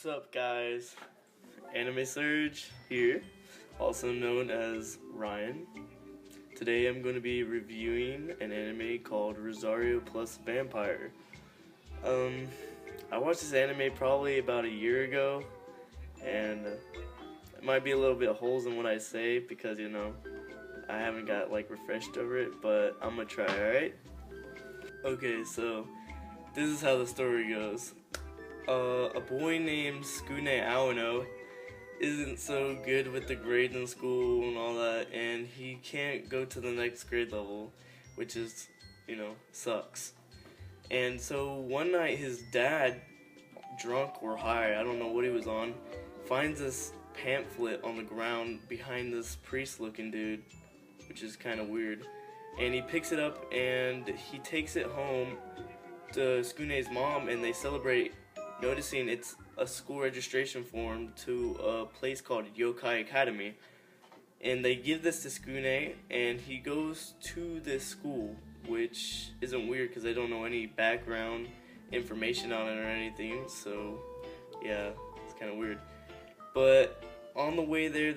up, guys? Anime Surge here, also known as Ryan. Today I'm going to be reviewing an anime called Rosario+Vampire. I watched this anime probably about a year ago, and it might be a little bit holes in what I say because, you know, I haven't got refreshed over it, but I'm gonna try, alright? Okay, so this is how the story goes. A boy named Skune Awano isn't so good with the grades in school and all that, and he can't go to the next grade level, which is, sucks. And so one night his dad, drunk or high, I don't know what he was on, finds this pamphlet on the ground behind this priest-looking dude, which is kind of weird. And he picks it up and he takes it home to Skune's mom, and they celebrate, noticing it's a school registration form to a place called Yokai Academy. And they give this to Skune, and he goes to this school, which isn't weird because they don't know any background information on it or anything, so yeah, it's kind of weird. But on the way there,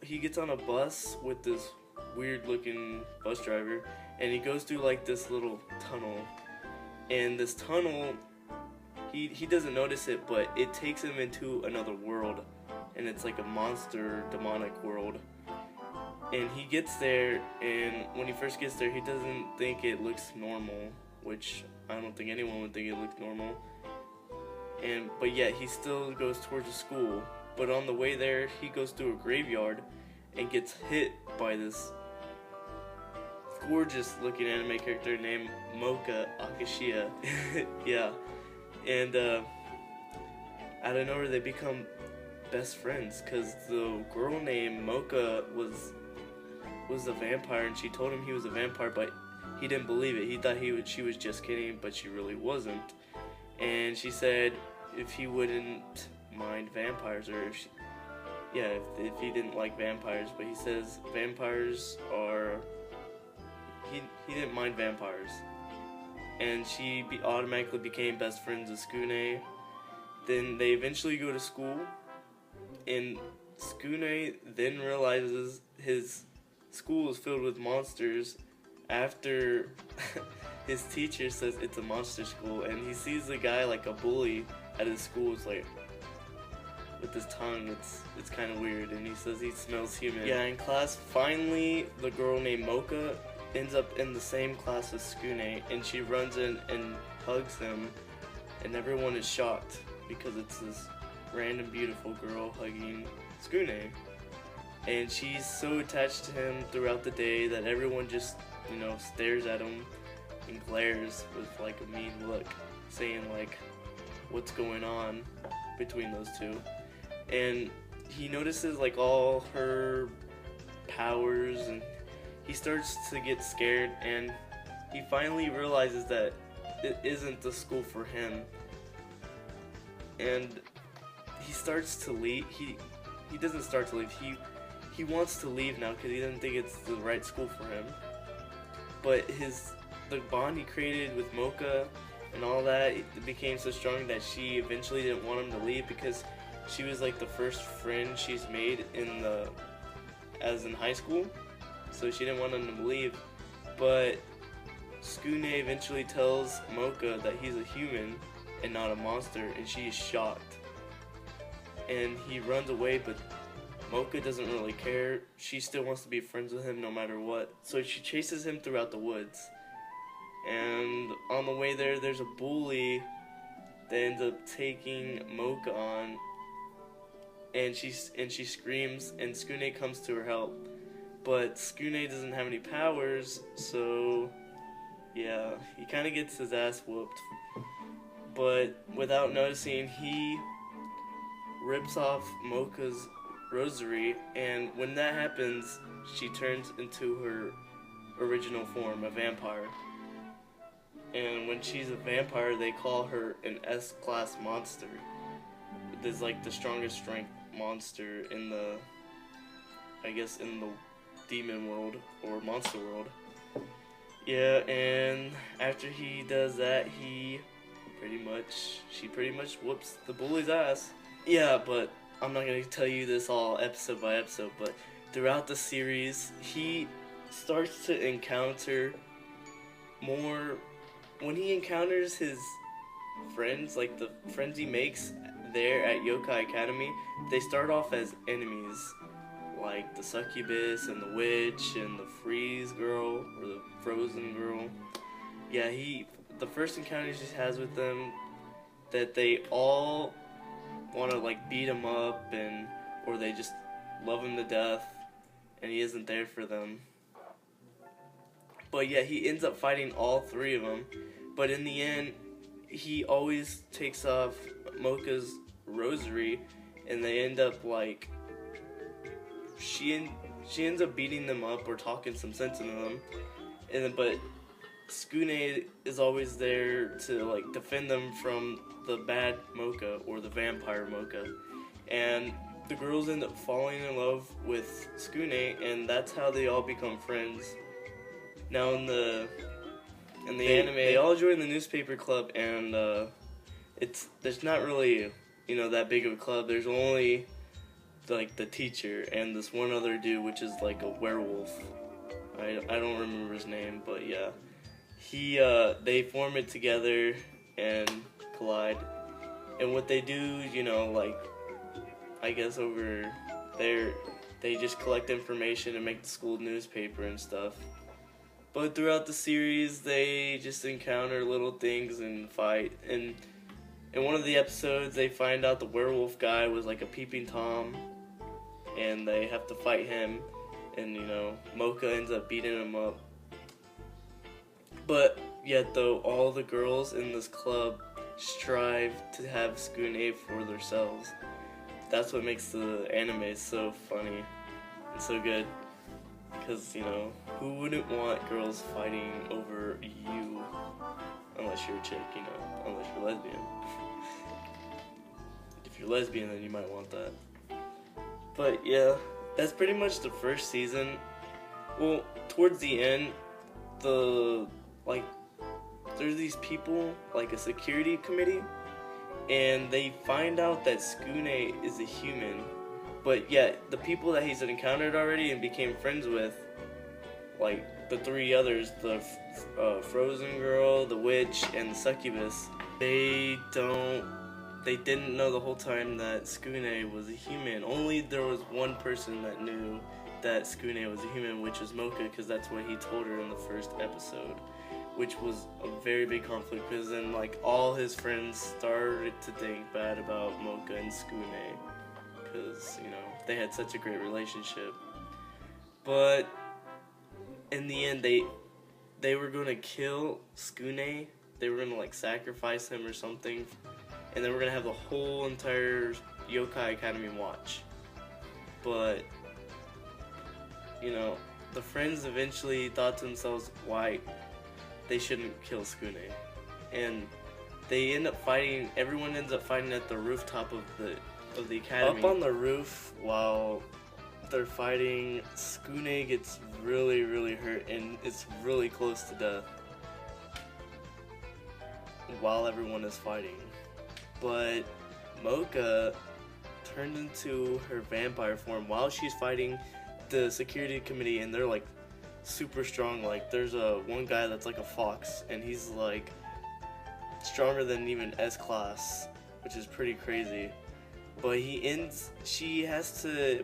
he gets on a bus with this weird looking bus driver, and he goes through this little tunnel, and this tunnel, he doesn't notice it, but it takes him into another world, and it's like a monster demonic world. And he gets there, and when he first gets there, he doesn't think it looks normal, which I don't think anyone would think it looks normal. But yet he still goes towards the school. But on the way there, he goes through a graveyard and gets hit by this gorgeous looking anime character named Mocha Akashiya. Yeah. And out of nowhere they become best friends, because the girl named Mocha was a vampire, and she told him he was a vampire, but he didn't believe it. He thought she was just kidding, but she really wasn't. And she said if he wouldn't mind vampires, or if he didn't like vampires, but he says vampires are, he didn't mind vampires. And she automatically became best friends with Skune. Then they eventually go to school, and Skune then realizes his school is filled with monsters after his teacher says it's a monster school, and he sees a guy like a bully at his school. It's with his tongue, it's kind of weird, and he says he smells human. Yeah, in class, finally the girl named Mocha ends up in the same class as Skune, and she runs in and hugs him, and everyone is shocked because it's this random beautiful girl hugging Skune. And she's so attached to him throughout the day that everyone just, stares at him and glares with a mean look, saying what's going on between those two. And he notices all her powers, and he starts to get scared, and he finally realizes that it isn't the school for him. And he starts to leave. He doesn't start to leave. He wants to leave now because he doesn't think it's the right school for him. But the bond he created with Mocha and all that, it became so strong that she eventually didn't want him to leave, because she was the first friend she's made in high school. So she didn't want him to leave. But Skune eventually tells Mocha that he's a human and not a monster, and she is shocked. And he runs away, but Mocha doesn't really care. She still wants to be friends with him no matter what. So she chases him throughout the woods. And on the way there, there's a bully that ends up taking Mocha on. And she screams, and Skune comes to her help. But Skune doesn't have any powers, so yeah, he kind of gets his ass whooped. But without noticing, he rips off Mocha's rosary, and when that happens, she turns into her original form, a vampire. And when she's a vampire, they call her an S-class monster. There's the strongest strength monster in the demon world or monster world. Yeah, and after he does that, he she pretty much whoops the bully's ass. Yeah, but I'm not gonna tell you this all episode by episode, but throughout the series, he starts to encounter more. When he encounters his friends, like the friends he makes there at Yokai Academy, they start off as enemies, like the succubus and the witch and the freeze girl or the frozen girl. Yeah, the first encounters he has with them, that they all want to like beat him up or they just love him to death, and he isn't there for them. But yeah, he ends up fighting all three of them, but in the end, he always takes off Mocha's rosary, and they end up like she ends up beating them up or talking some sense into them, but Skune is always there to like defend them from the bad Mocha or the vampire Mocha, and the girls end up falling in love with Skune, and that's how they all become friends. Now in the anime, they all join the newspaper club, and there's not really that big of a club. There's only like the teacher and this one other dude, which is like a werewolf. I don't remember his name, but yeah, they form it together and collide. And what they do, like I guess over there, they just collect information and make the school newspaper and stuff. But throughout the series, they just encounter little things and fight. And in one of the episodes, they find out the werewolf guy was like a peeping Tom, and they have to fight him. And Mocha ends up beating him up. But yet, though, all the girls in this club strive to have Skune for themselves. That's what makes the anime so funny and so good. Because, who wouldn't want girls fighting over you? Unless you're a chick, unless you're lesbian. If you're lesbian, then you might want that. But yeah, that's pretty much the first season. Well, towards the end, there's these people, like a security committee, and they find out that Skune is a human. But yet, the people that he's encountered already and became friends with, like the three others, the frozen girl, the witch, and the succubus, they didn't know the whole time that Skune was a human. Only there was one person that knew that Skune was a human, which was Mocha, because that's what he told her in the first episode, which was a very big conflict, because then like all his friends started to think bad about Mocha and Skune, because they had such a great relationship. But in the end, they were gonna kill Skune. They were gonna like sacrifice him or something, and they were gonna have the whole entire Yokai Academy watch. But the friends eventually thought to themselves why they shouldn't kill Skune, and they end up fighting. Everyone ends up fighting at the rooftop of the academy. Up on the roof, while they're fighting, Skune gets really, really hurt, and it's really close to death while everyone is fighting. But Mocha turned into her vampire form while she's fighting the security committee, and they're like super strong. Like there's one guy that's like a fox, and he's like stronger than even S-class, which is pretty crazy. But she has to,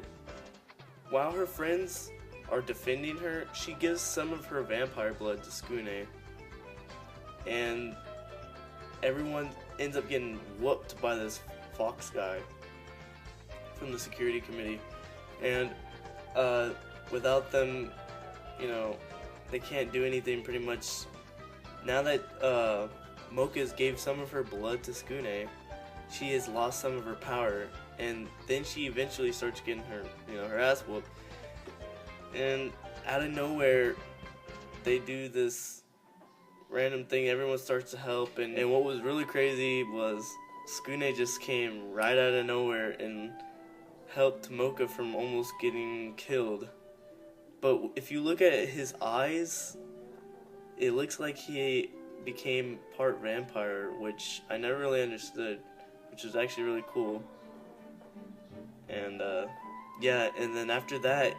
while her friends are defending her, she gives some of her vampire blood to Skune, and everyone ends up getting whooped by this fox guy from the security committee. And without them, they can't do anything pretty much. Now that Mocha's gave some of her blood to Skune, she has lost some of her power, and then she eventually starts getting her ass whooped. And out of nowhere, they do this random thing. Everyone starts to help, and what was really crazy was Skune just came right out of nowhere and helped Mocha from almost getting killed. But if you look at his eyes, it looks like he became part vampire, which I never really understood, which was actually really cool. And yeah, and then after that,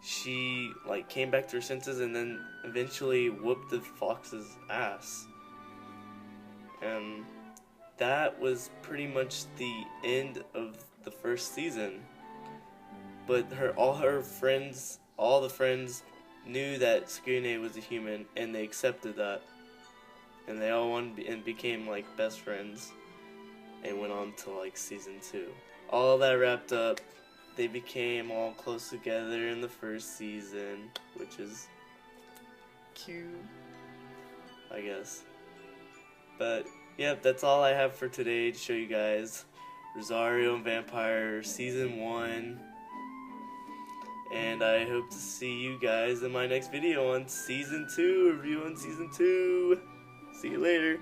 she like came back to her senses, and then eventually whooped the fox's ass. And that was pretty much the end of the first season. But all the friends knew that Skrine was a human, and they accepted that. And they all and became like best friends, and went on to like season 2. All that wrapped up, they became all close together in the first season, which is cute, I guess. But yep, that's all I have for today to show you guys. Rosario+Vampire season 1. And I hope to see you guys in my next video on season 2, review on season 2. See you later.